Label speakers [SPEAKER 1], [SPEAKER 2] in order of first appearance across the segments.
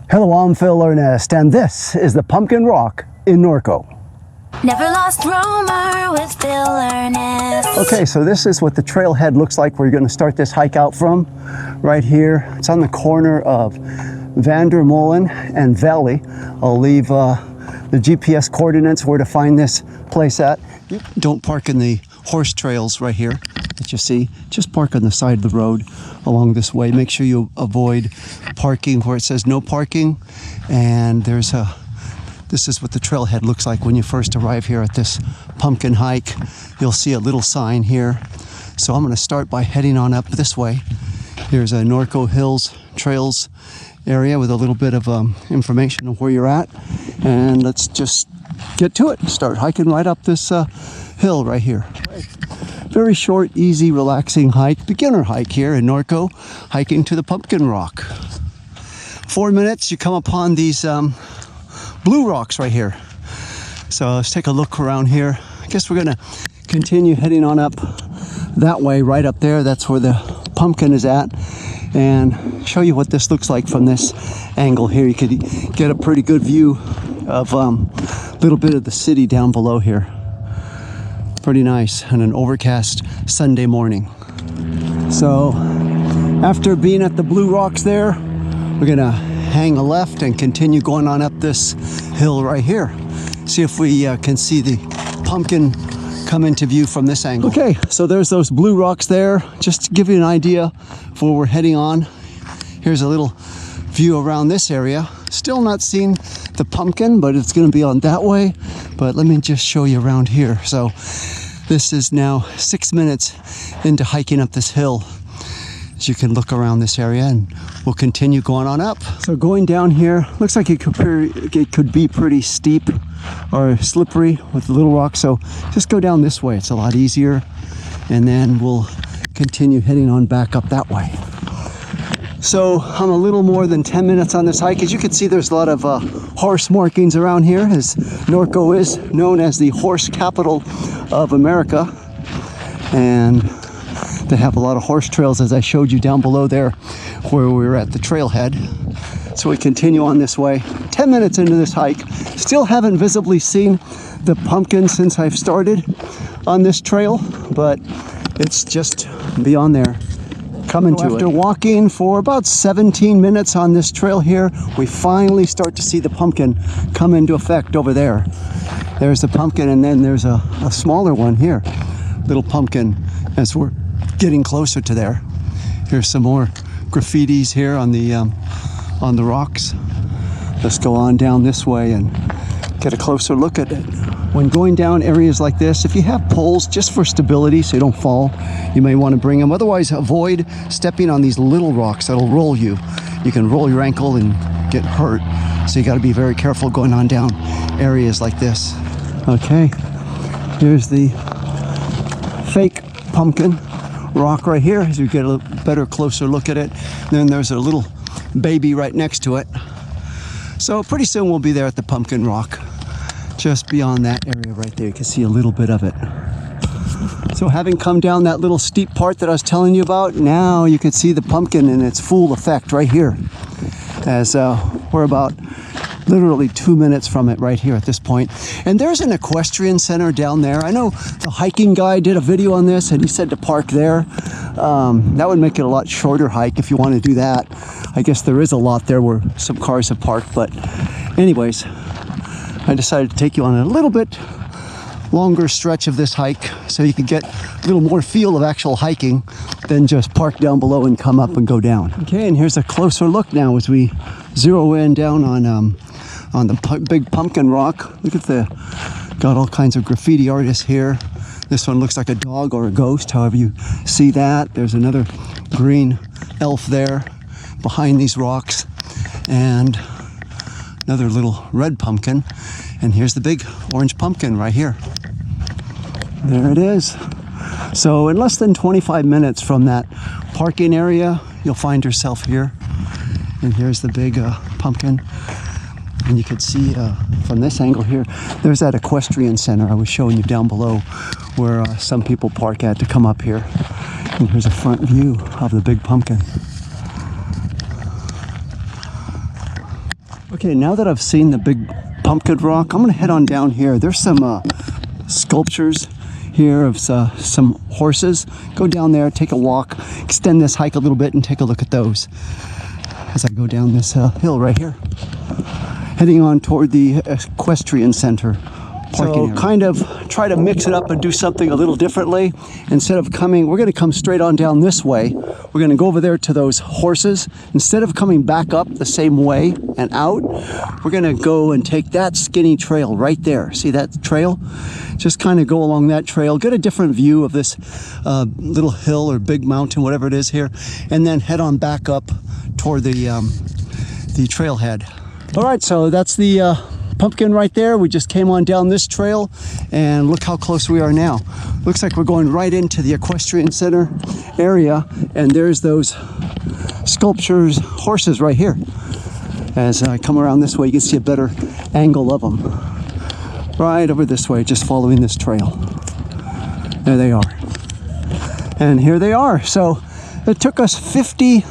[SPEAKER 1] Hello, I'm Phil Ernest, and this is the Pumpkin Rock in Norco.
[SPEAKER 2] Never lost roamer with Phil Ernest.
[SPEAKER 1] Okay, so this is what the trailhead looks like. We're going to start this hike out from right here. It's on the corner of Vandermolen and Valley. I'll leave the GPS coordinates where to find this place at. Don't park in the horse trails right here that you see. Just park on the side of the road along this way. Make sure you avoid parking where it says no parking. And this is what the trailhead looks like when you first arrive here at this pumpkin hike. You'll see a little sign here. So I'm going to start by heading on up this way. Here's a Norco Hills Trails area with a little bit of information of where you're at. And let's just get to it. Start hiking right up this hill right here. Very short, easy, relaxing hike, beginner hike here in Norco, hiking to the Pumpkin Rock. 4 minutes, you come upon these blue rocks right here. So let's take a look around here. I guess we're gonna continue heading on up that way, right up there. That's where the pumpkin is at, and show you what this looks like from this angle here. You could get a pretty good view of a little bit of the city down below here. Pretty nice on an overcast Sunday morning. So after being at the blue rocks there, we're gonna hang a left and continue going on up this hill right here. See if we can see the pumpkin come into view from this angle. Okay, so there's those blue rocks there. Just to give you an idea of where we're heading on. Here's a little view around this area. Still not seeing the pumpkin, but it's gonna be on that way. But let me just show you around here. So this is now 6 minutes into hiking up this hill. As you can look around this area, and we'll continue going on up. So going down here, looks like it could be pretty steep or slippery with the little rocks. So just go down this way. It's a lot easier. And then we'll continue heading on back up that way. So I'm a little more than 10 minutes on this hike. As you can see, there's a lot of horse markings around here, as Norco is known as the horse capital of America. And they have a lot of horse trails, as I showed you down below there where we were at the trailhead. So we continue on this way. 10 minutes into this hike. Still haven't visibly seen the pumpkin since I've started on this trail, but it's just beyond there. Coming to it. After walking for about 17 minutes on this trail here, we finally start to see the pumpkin come into effect over there. There's the pumpkin, and then there's a smaller one here. Little pumpkin as we're getting closer to there. Here's some more graffitis here on the rocks. Let's go on down this way and get a closer look at it. When going down areas like this, if you have poles just for stability so you don't fall, you may want to bring them. Otherwise, avoid stepping on these little rocks that'll roll you. You can roll your ankle and get hurt. So you got to be very careful going on down areas like this. Okay, here's the fake pumpkin rock right here as you get a better closer look at it. Then there's a little baby right next to it. So pretty soon we'll be there at the pumpkin rock. Just beyond that area right there, you can see a little bit of it. So having come down that little steep part that I was telling you about, now you can see the pumpkin in its full effect right here. As we're about literally 2 minutes from it right here at this point. And there's an equestrian center down there. I know the hiking guy did a video on this and he said to park there. That would make it a lot shorter hike if you want to do that. I guess there is a lot there where some cars have parked, but anyways, I decided to take you on a little bit longer stretch of this hike so you can get a little more feel of actual hiking than just park down below and come up and go down. Okay, and here's a closer look now as we zero in down on the big pumpkin rock. Look at got all kinds of graffiti artists here. This one looks like a dog or a ghost, however you see that. There's another green elf there behind these rocks, and another little red pumpkin. And here's the big orange pumpkin right here. There it is. So in less than 25 minutes from that parking area, you'll find yourself here. And here's the big pumpkin. And you can see from this angle here, there's that equestrian center I was showing you down below where some people park at to come up here. And here's a front view of the big pumpkin. Okay, now that I've seen the big pumpkin rock, I'm gonna head on down here. There's some sculptures here of some horses. Go down there, take a walk, extend this hike a little bit and take a look at those as I go down this hill right here. Heading on toward the equestrian center. So kind of try to mix it up and do something a little differently. Instead of coming, we're going to come straight on down this way. We're going to go over there to those horses. Instead of coming back up the same way and out, we're going to go and take that skinny trail right there. See that trail? Just kind of go along that trail, get a different view of this little hill or big mountain, whatever it is here, and then head on back up toward the trailhead. All right, so that's the pumpkin right there. We just came on down this trail and look how close we are now. Looks like we're going right into the equestrian center area, and there's those sculptures, horses right here. As I come around this way, you can see a better angle of them. Right over this way, just following this trail. There they are. And here they are. So it took us 50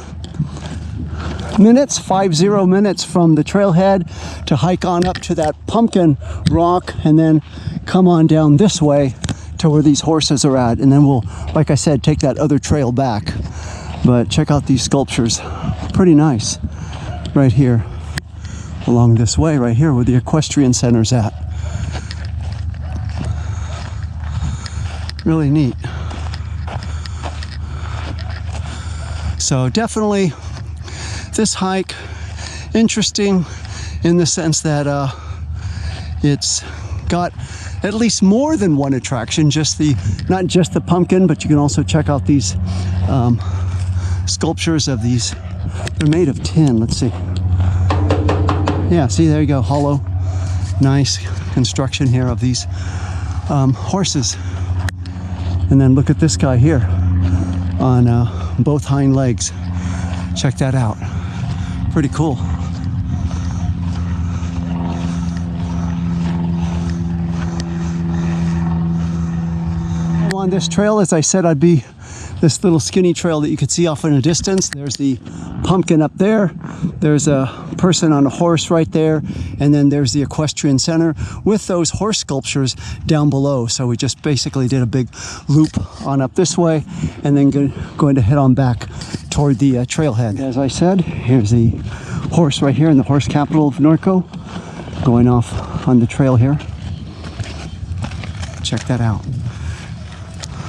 [SPEAKER 1] minutes from the trailhead to hike on up to that pumpkin rock and then come on down this way to where these horses are at, and then we'll, like I said, take that other trail back. But check out these sculptures, pretty nice right here along this way right here where the equestrian center's at. Really neat. So definitely this hike, interesting in the sense that it's got at least more than one attraction, not just the pumpkin, but you can also check out these sculptures of these. They're made of tin. Let's see. Yeah, see, there you go, hollow. Nice construction here of these horses. And then look at this guy here on both hind legs. Check that out. Pretty cool. On this trail, as I said, I'd be this little skinny trail that you could see off in the distance. There's the pumpkin up there. There's a person on a horse right there. And then there's the equestrian center with those horse sculptures down below. So we just basically did a big loop on up this way and then going to head on back toward the trailhead. As I said, here's the horse right here in the horse capital of Norco, going off on the trail here. Check that out.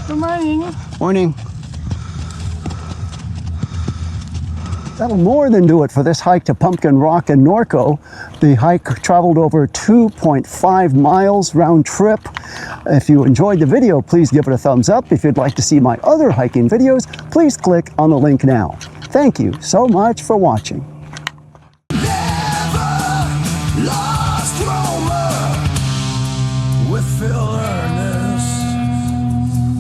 [SPEAKER 3] Good morning.
[SPEAKER 1] Morning. That'll more than do it for this hike to Pumpkin Rock in Norco. The hike traveled over 2.5 miles round trip. If you enjoyed the video, please give it a thumbs up. If you'd like to see my other hiking videos, please click on the link now. Thank you so much for watching.
[SPEAKER 4] Never lost Roma with filler.